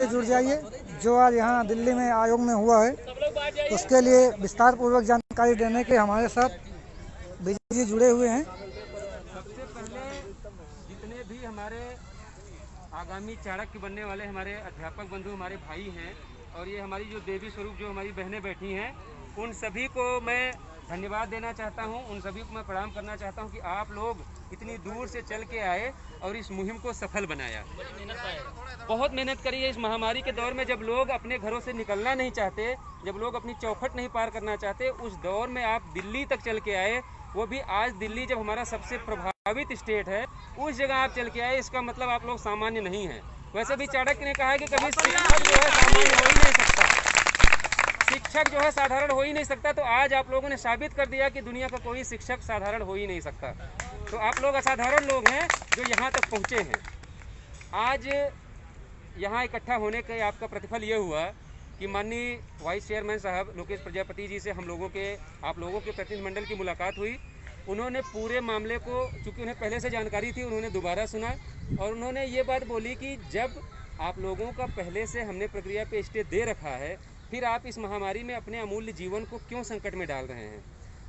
जुड़ जाइए। जो आज यहाँ दिल्ली में आयोग में हुआ है उसके लिए विस्तार पूर्वक जानकारी देने के हमारे साथ विजय जी जुड़े हुए हैं। सबसे पहले जितने भी हमारे आगामी चाणक्य बनने वाले हमारे अध्यापक बंधु, हमारे भाई हैं, और ये हमारी जो देवी स्वरूप जो हमारी बहनें बैठी हैं, उन सभी को मैं धन्यवाद देना चाहता हूं। उन सभी को मैं प्रणाम करना चाहता हूं कि आप लोग इतनी दूर से चल के आए और इस मुहिम को सफल बनाया। बहुत मेहनत करी है इस महामारी के दौर में, जब लोग अपने घरों से निकलना नहीं चाहते, जब लोग अपनी चौखट नहीं पार करना चाहते, उस दौर में आप दिल्ली तक चल के आए। वो भी आज दिल्ली जब हमारा सबसे प्रभावित स्टेट है, उस जगह आप चल के आए। इसका मतलब आप लोग सामान्य नहीं हैं। वैसे भी चाणक्य ने कहा है कि कभी शिक्षक जो है सामान्य हो ही नहीं सकता, शिक्षक जो है साधारण हो ही नहीं सकता। तो आज आप लोगों ने साबित कर दिया कि दुनिया का कोई शिक्षक साधारण हो ही नहीं सकता। तो आप लोग असाधारण लोग हैं जो यहाँ तक पहुँचे हैं। आज यहाँ इकट्ठा होने का आपका प्रतिफल ये हुआ कि माननीय वाइस चेयरमैन साहब लोकेश प्रजापति जी से हम लोगों के, आप लोगों के प्रतिनिधिमंडल की मुलाकात हुई। उन्होंने पूरे मामले को, चूँकि उन्हें पहले से जानकारी थी, उन्होंने दोबारा सुना और उन्होंने ये बात बोली कि जब आप लोगों का पहले से हमने प्रक्रिया पे स्टे दे रखा है, फिर आप इस महामारी में अपने अमूल्य जीवन को क्यों संकट में डाल रहे हैं।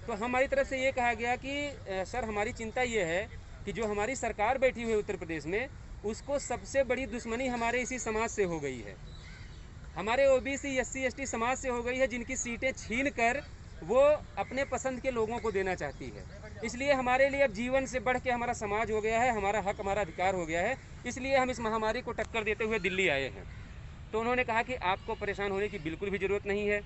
तो हमारी तरफ से ये कहा गया कि सर, हमारी चिंता ये है कि जो हमारी सरकार बैठी हुई है उत्तर प्रदेश में, उसको सबसे बड़ी दुश्मनी हमारे इसी समाज से हो गई है, हमारे ओबीसी एससी एसटी समाज से हो गई है, जिनकी सीटें छीन कर वो अपने पसंद के लोगों को देना चाहती है। इसलिए हमारे लिए अब जीवन से बढ़ के हमारा समाज हो गया है, हमारा हक, हमारा अधिकार हो गया है। इसलिए हम इस महामारी को टक्कर देते हुए दिल्ली आए हैं। तो उन्होंने कहा कि आपको परेशान होने की बिल्कुल भी ज़रूरत नहीं है।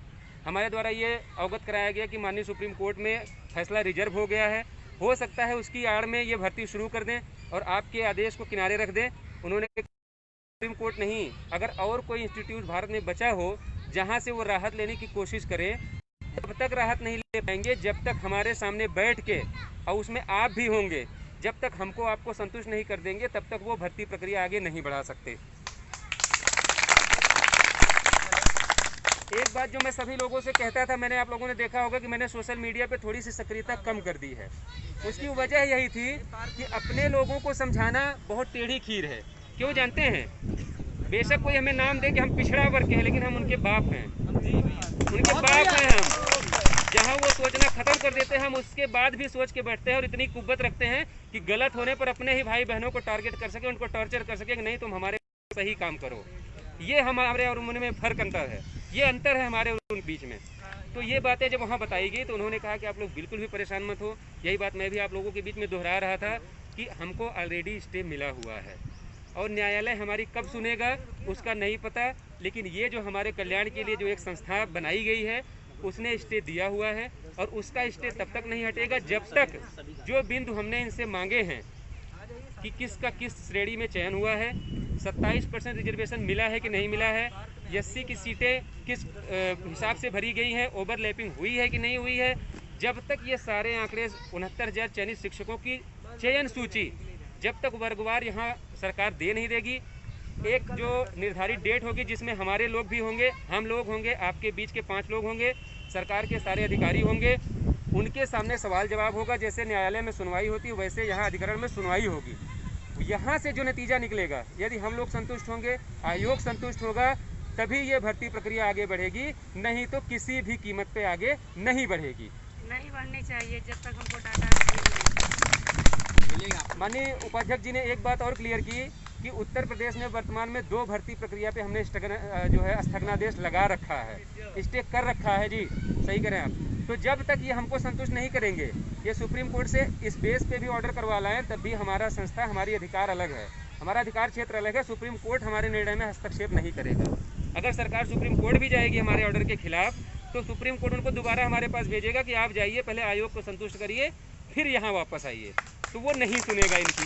हमारे द्वारा ये अवगत कराया गया कि माननीय सुप्रीम कोर्ट में फैसला रिजर्व हो गया है, हो सकता है उसकी आड़ में ये भर्ती शुरू कर दें और आपके आदेश को किनारे रख दें। उन्होंने सुप्रीम कोर्ट नहीं, अगर और कोई इंस्टीट्यूट भारत में बचा हो जहां से वो राहत लेने की कोशिश करें, तब तक राहत नहीं ले पाएंगे जब तक हमारे सामने बैठ के, और उसमें आप भी होंगे, जब तक हमको आपको संतुष्ट नहीं कर देंगे तब तक वो भर्ती प्रक्रिया आगे नहीं बढ़ा सकते। एक बात जो मैं सभी लोगों से कहता था, मैंने, आप लोगों ने देखा होगा कि मैंने सोशल मीडिया पे थोड़ी सी सक्रियता कम कर दी है। उसकी वजह यही थी कि अपने लोगों को समझाना बहुत टेढ़ी खीर है। क्यों जानते हैं? बेशक कोई हमें नाम दे कि हम पिछड़ा वर्ग के हैं, लेकिन हम उनके बाप हैं, उनके बाप हैं हम। जहां वो सोचना खत्म कर देते हैं, हम उसके बाद भी सोच के बैठते हैं और इतनी कुव्वत रखते हैं कि गलत होने पर अपने ही भाई बहनों को टारगेट कर सके, उनको टॉर्चर कर सके कि नहीं तुम हमारे सही काम करो। ये हमारे और उनमें फर्क अंतर है, ये अंतर है हमारे और उन बीच में। तो ये बातें जब वहाँ बताई गई तो उन्होंने कहा कि आप लोग बिल्कुल भी परेशान मत हो। यही बात मैं भी आप लोगों के बीच में दोहरा रहा था कि हमको ऑलरेडी स्टे मिला हुआ है और न्यायालय हमारी कब सुनेगा उसका नहीं पता, लेकिन ये जो हमारे कल्याण के लिए जो एक संस्था बनाई गई है उसने स्टे दिया हुआ है और उसका स्टे तब तक नहीं हटेगा जब तक जो बिंदु हमने इनसे मांगे हैं कि किसका किस श्रेणी में चयन हुआ है, 27% रिजर्वेशन मिला है कि नहीं मिला है, एससी की सीटें किस हिसाब से भरी गई हैं, ओवरलैपिंग हुई है कि नहीं हुई है, जब तक ये सारे आंकड़े 69,000 चयनित शिक्षकों की चयन सूची जब तक वर्गवार यहाँ सरकार दे नहीं देगी, एक जो निर्धारित डेट होगी जिसमें हमारे लोग भी होंगे, हम लोग होंगे, आपके बीच के 5 लोग होंगे, सरकार के सारे अधिकारी होंगे, उनके सामने सवाल जवाब होगा। जैसे न्यायालय में सुनवाई होती है वैसे यहाँ अधिकरण में सुनवाई होगी। यहाँ से जो नतीजा निकलेगा, यदि हम लोग संतुष्ट होंगे, आयोग संतुष्ट होगा, तभी ये भर्ती प्रक्रिया आगे बढ़ेगी, नहीं तो किसी भी कीमत पे आगे नहीं बढ़ेगी, नहीं बढ़नी चाहिए जब तक हमको डाटा। माननीय उपाध्यक्ष जी ने एक बात और क्लियर की कि उत्तर प्रदेश में वर्तमान में 2 भर्ती प्रक्रिया पे हमने जो है स्थगनादेश लगा रखा है, स्टे कर रखा है जी, सही करें आप। तो जब तक ये हमको संतुष्ट नहीं करेंगे, ये सुप्रीम कोर्ट से इस बेस पे भी ऑर्डर करवा लाएं, तब भी हमारा संस्था, हमारी अधिकार अलग है, हमारा अधिकार क्षेत्र अलग है, सुप्रीम कोर्ट हमारे निर्णय में हस्तक्षेप नहीं करेगा। अगर सरकार सुप्रीम कोर्ट भी जाएगी हमारे ऑर्डर के खिलाफ, तो सुप्रीम कोर्ट उनको दोबारा हमारे पास भेजेगा कि आप जाइए, पहले आयोग को संतुष्ट करिए, फिर यहाँ वापस आइए, तो वो नहीं सुनेगा इनकी।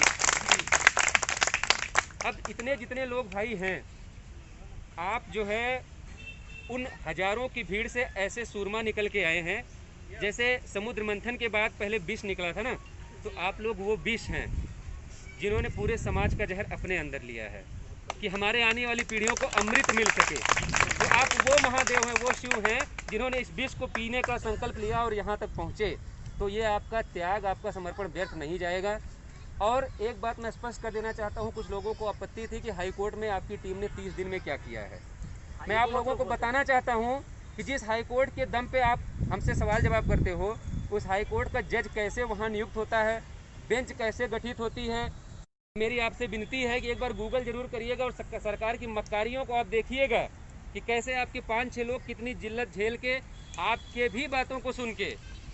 अब इतने जितने लोग भाई हैं, आप जो है उन हजारों की भीड़ से ऐसे सूरमा निकल के आए हैं, जैसे समुद्र मंथन के बाद पहले विष निकला था ना, तो आप लोग वो विष हैं जिन्होंने पूरे समाज का जहर अपने अंदर लिया है कि हमारे आने वाली पीढ़ियों को अमृत मिल सके। तो आप वो महादेव हैं, वो शिव हैं जिन्होंने इस विष को पीने का संकल्प लिया और यहाँ तक पहुँचे। तो ये आपका त्याग, आपका समर्पण व्यर्थ नहीं जाएगा। और एक बात मैं स्पष्ट कर देना चाहता हूं, कुछ लोगों को आपत्ति थी कि हाई कोर्ट में आपकी टीम ने 30 दिन में क्या किया है। मैं आप लोगों को बताना चाहता हूं कि जिस हाई कोर्ट के दम पे आप हमसे सवाल जवाब करते हो, उस हाई कोर्ट का जज कैसे वहां नियुक्त होता है, बेंच कैसे गठित होती है। मेरी आपसे विनती है कि एक बार गूगल जरूर करिएगा और सरकार की मक्कारियों को आप देखिएगा कि कैसे आपके 5-6 लोग कितनी जिल्लत झेल के, आपके भी बातों को सुन के,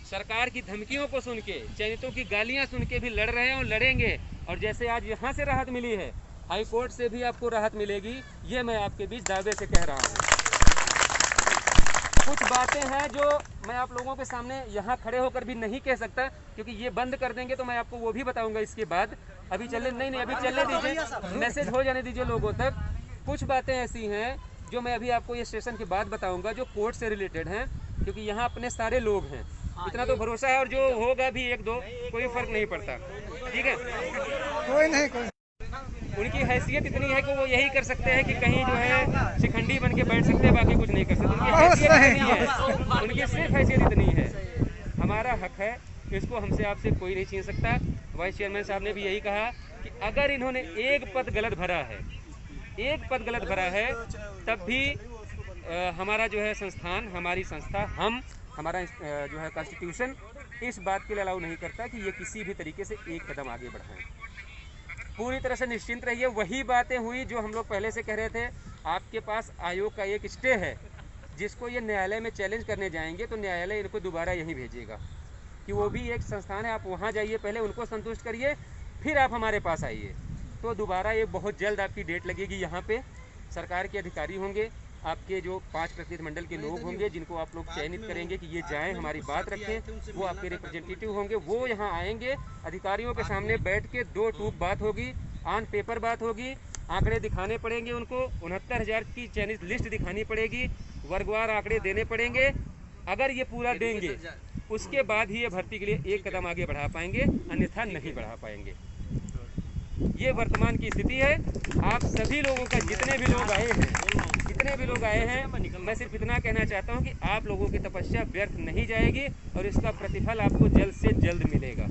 सरकार की धमकियों को सुन के, चयनितों की गालियां सुन के भी लड़ रहे हैं और लड़ेंगे। और जैसे आज यहाँ से राहत मिली है, हाई कोर्ट से भी आपको राहत मिलेगी, ये मैं आपके बीच दावे से कह रहा हूँ। कुछ बातें हैं जो मैं आप लोगों के सामने यहाँ खड़े होकर भी नहीं कह सकता, क्योंकि ये बंद कर देंगे तो मैं आपको वो भी बताऊंगा इसके बाद। अभी चलने नहीं, अभी चलने दीजिए, मैसेज हो जाने दीजिए लोगों तक। कुछ बातें ऐसी हैं जो मैं अभी आपको ये स्टेशन के बाद बताऊंगा, जो कोर्ट से रिलेटेड हैं, क्योंकि यहाँ अपने सारे लोग हैं, इतना तो भरोसा है। और जो होगा भी 1-2, कोई फर्क नहीं पड़ता, ठीक है। कोई नहीं, उनकी हैसियत इतनी है कि वो यही कर सकते हैं कि कहीं जो है शिखंडी बन के बैठ सकते हैं, बाकी कुछ नहीं कर सकते। उनकी हैसियत इतनी है, उनकी सिर्फ हैसियत इतनी है। हमारा हक है, इसको हमसे आपसे कोई नहीं छीन सकता। वाइस चेयरमैन साहब ने भी यही कहा कि अगर इन्होंने एक पद गलत भरा है, एक पद गलत भरा है, तब भी हमारा जो है संस्थान, हमारी संस्था, हमारा जो है कॉन्स्टिट्यूशन इस बात के लिए अलाउ नहीं करता कि ये किसी भी तरीके से एक कदम आगे बढ़ाएं। पूरी तरह से निश्चिंत रहिए। वही बातें हुई जो हम लोग पहले से कह रहे थे। आपके पास आयोग का एक स्टे है, जिसको ये न्यायालय में चैलेंज करने जाएंगे तो न्यायालय इनको दोबारा यहीं भेजेगा कि वो भी एक संस्थान है, आप वहाँ जाइए, पहले उनको संतुष्ट करिए, फिर आप हमारे पास आइए। तो दोबारा ये बहुत जल्द आपकी डेट लगेगी। यहाँ पे सरकार के अधिकारी होंगे, आपके जो 5 प्रतिनिधिमंडल के लोग होंगे, जिनको आप लोग चयनित करेंगे कि ये जाएं, हमारी बात रखें, वो आपके रिप्रेजेंटेटिव होंगे। वो यहाँ आएंगे, अधिकारियों के सामने बैठ के 2 टूक बात होगी, ऑन पेपर बात होगी, आंकड़े दिखाने पड़ेंगे उनको, 69,000 की चयनित लिस्ट दिखानी पड़ेगी, वर्गवार आंकड़े देने पड़ेंगे। अगर ये पूरा देंगे, उसके बाद ही ये भर्ती के लिए एक कदम आगे बढ़ा पाएंगे, अन्यथा नहीं बढ़ा पाएंगे। ये वर्तमान की स्थिति है। आप सभी लोगों का, जितने भी लोग आए हैं, मैं सिर्फ इतना कहना चाहता हूं कि आप लोगों की तपस्या व्यर्थ नहीं जाएगी और इसका प्रतिफल आपको जल्द से जल्द मिलेगा।